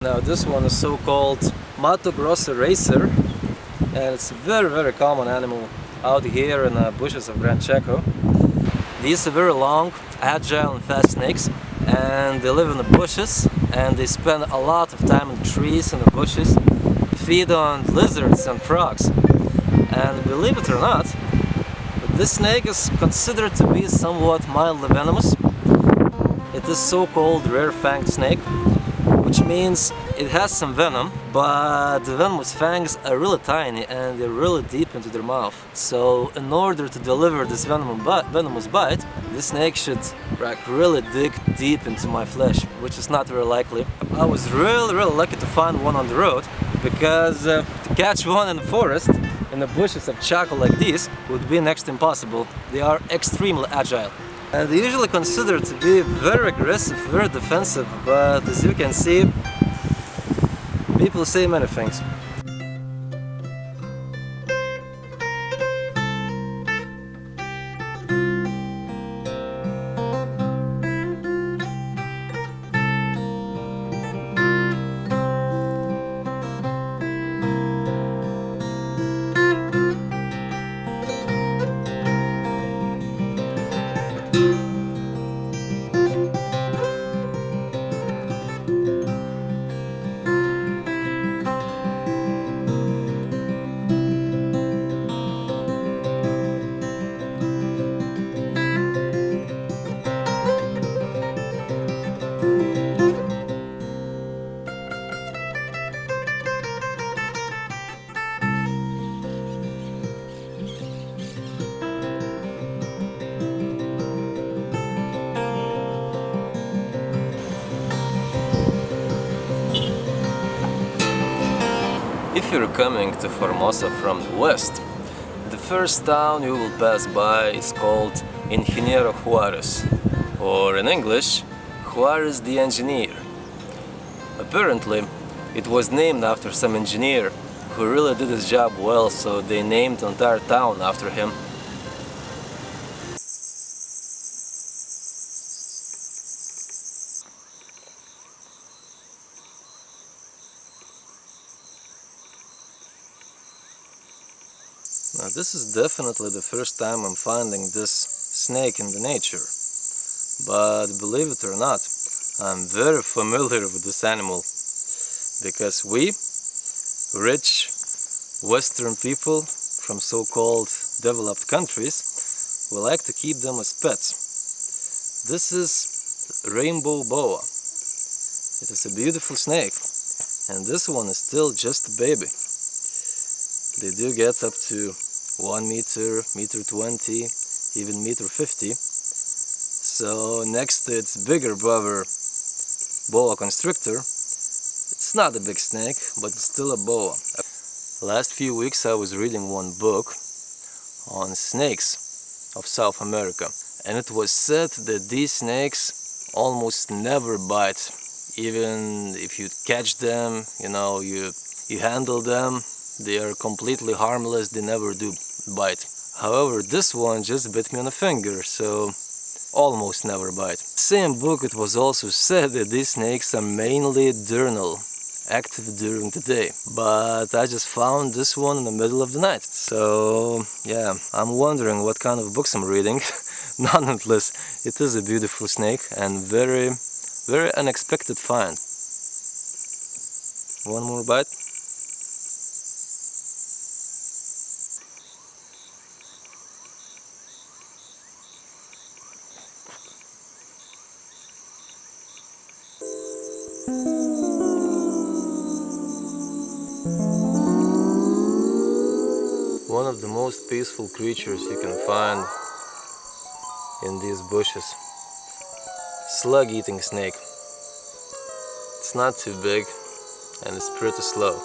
Now this one is so-called Mato Grosso racer, and it's a very common animal out here in the bushes of Gran Chaco. These are very long, agile and fast snakes, and they live in the bushes, and they spend a lot of time in trees and the bushes, feed on lizards and frogs. And believe it or not, this snake is considered to be somewhat mildly venomous. It is so-called rare-fanged snake, which means it has some venom, but the venomous fangs are really tiny and they're really deep into their mouth. So in order to deliver this venomous bite, this snake should really dig deep into my flesh, which is not very likely. I was really lucky to find one on the road, because to catch one in the forest, in the bushes of Chaco like these, would be next to impossible. They are extremely agile. And they're usually considered to be very aggressive, very defensive, but as you can see, people say many things. If you're coming to Formosa from the west, the first town you will pass by is called Inerhuarez, or in English, Juarez the Engineer. Apparently, it was named after some engineer who really did his job well, so they named the entire town after him. Now this is definitely the first time I'm finding this snake in the nature, but believe it or not, I'm very familiar with this animal, because we, rich Western people from so-called developed countries, we like to keep them as pets. This is rainbow boa. It is a beautiful snake, and this one is still just a baby. They do get up to 1 meter, meter 20, even meter 50. So next to its bigger brother, boa constrictor, it's not a big snake, but it's still a boa. Last few weeks I was reading one book on snakes of South America, and it was said that these snakes almost never bite. Even if you catch them, you handle them, they are completely harmless, they never do bite. However, this one just bit me on the finger, so almost never bite. Same book, it was also said that these snakes are mainly diurnal, active during the day. But I just found this one in the middle of the night. So yeah, I'm wondering what kind of books I'm reading. Nonetheless, it is a beautiful snake and very unexpected find. One more bite. One of the most peaceful creatures you can find in these bushes. Slug-eating snake. It's not too big and it's pretty slow,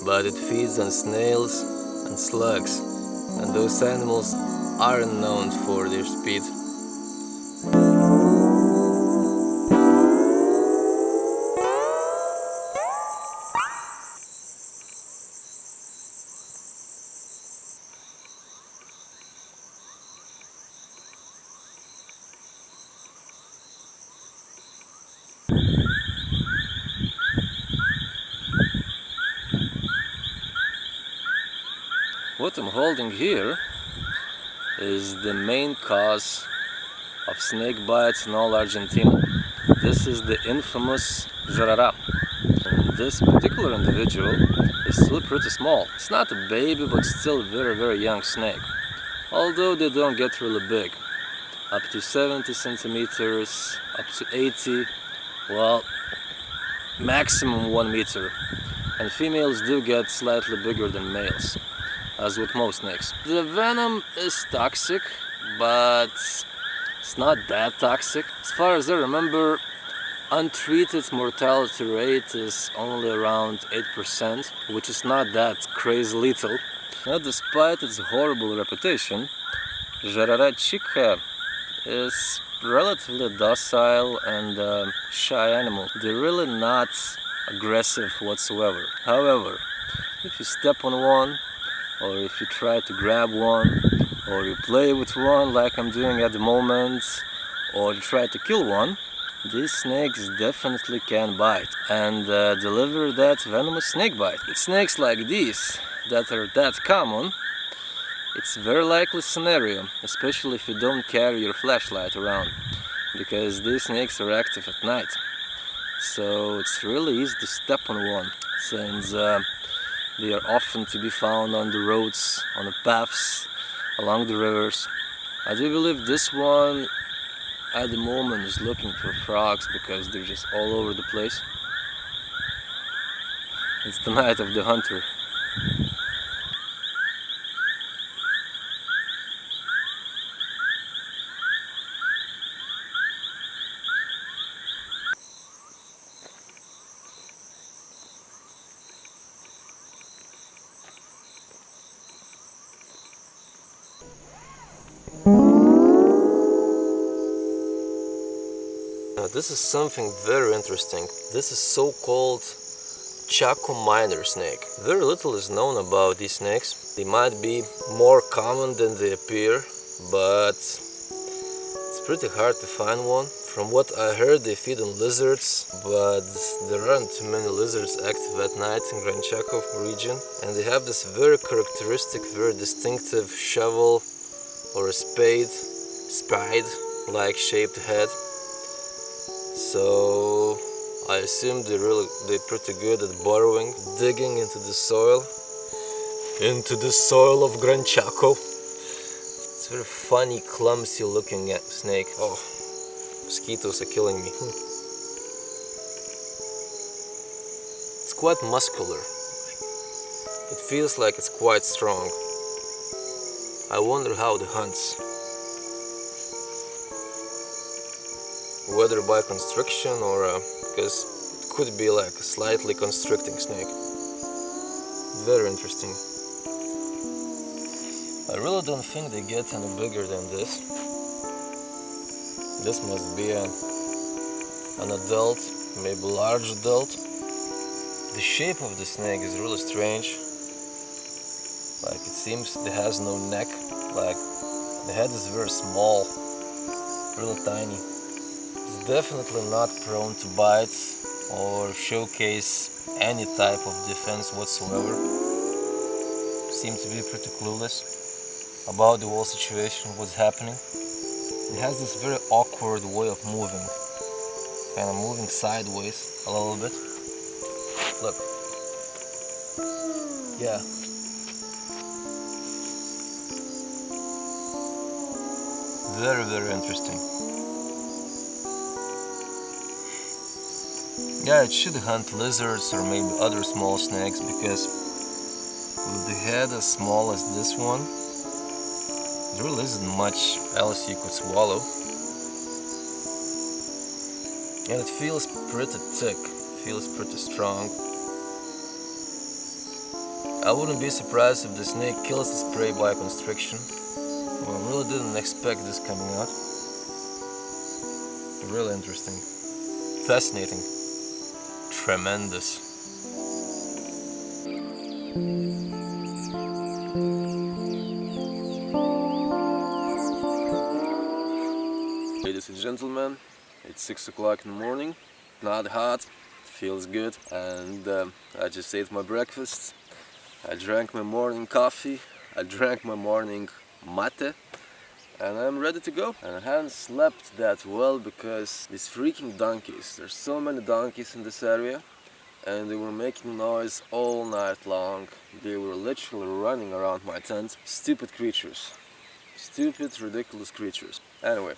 but it feeds on snails and slugs, and those animals aren't known for their speed. what I'm holding here is the main cause of snake bites in all Argentina. This is the infamous jarara. And this particular individual is still pretty small. It's not a baby, but still very young snake. Although they don't get really big. Up to 70 centimeters, up to 80, well, maximum 1 meter. And females do get slightly bigger than males, as with most snakes. The venom is toxic, but it's not that toxic. As far as I remember, untreated mortality rate is only around 8%, which is not that crazy lethal. Now, despite its horrible reputation, Jarara chica is relatively docile and shy animal. They're really not aggressive whatsoever. However, if you step on one, or if you try to grab one, or you play with one like I'm doing at the moment, or you try to kill one, these snakes definitely can bite and deliver that venomous snake bite. With snakes like these that are that common, it's a very likely scenario, especially if you don't carry your flashlight around, because these snakes are active at night. So it's really easy to step on one, since they are often to be found on the roads, on the paths, along the rivers. I do believe this one at the moment is looking for frogs because they're just all over the place. It's the night of the hunter. Now, this is something very interesting. This is so-called Chaco miner snake. Very little is known about these snakes. They might be more common than they appear, but it's pretty hard to find one. From what I heard, they feed on lizards, but there aren't too many lizards active at night in Gran Chaco region. And they have this very characteristic, very distinctive shovel or a spade-like shaped head. So I assume they're pretty good at burrowing, digging into the soil of Gran Chaco. It's a very funny, clumsy looking snake. Oh, mosquitoes are killing me. It's quite muscular. It feels like it's quite strong. I wonder how it hunts. Whether by constriction or because it could be like a slightly constricting snake. Very interesting. I really don't think they get any bigger than this. This must be an adult, maybe large adult. The shape of the snake is really strange. Like, it seems it has no neck. Like, the head is very small, really tiny. It's definitely not prone to bites or showcase any type of defense whatsoever. Seems to be pretty clueless about the whole situation, what's happening. It has this very awkward way of moving, kind of moving sideways a little bit. Look. Yeah. Very interesting. Yeah, it should hunt lizards or maybe other small snakes, because with the head as small as this one, there really isn't much else you could swallow. And it feels pretty thick, feels pretty strong. I wouldn't be surprised if the snake kills its prey by constriction. Well, I really didn't expect this coming out. Really interesting. Fascinating. Tremendous. Ladies and gentlemen, it's 6 o'clock in the morning. Not hot, feels good, and I just ate my breakfast. I drank my morning coffee. I drank my morning mate, and I'm ready to go. And I haven't slept that well because these freaking donkeys, there's so many donkeys in this area, and they were making noise all night long. They were literally running around my tent. Stupid creatures. Stupid, ridiculous creatures. Anyway,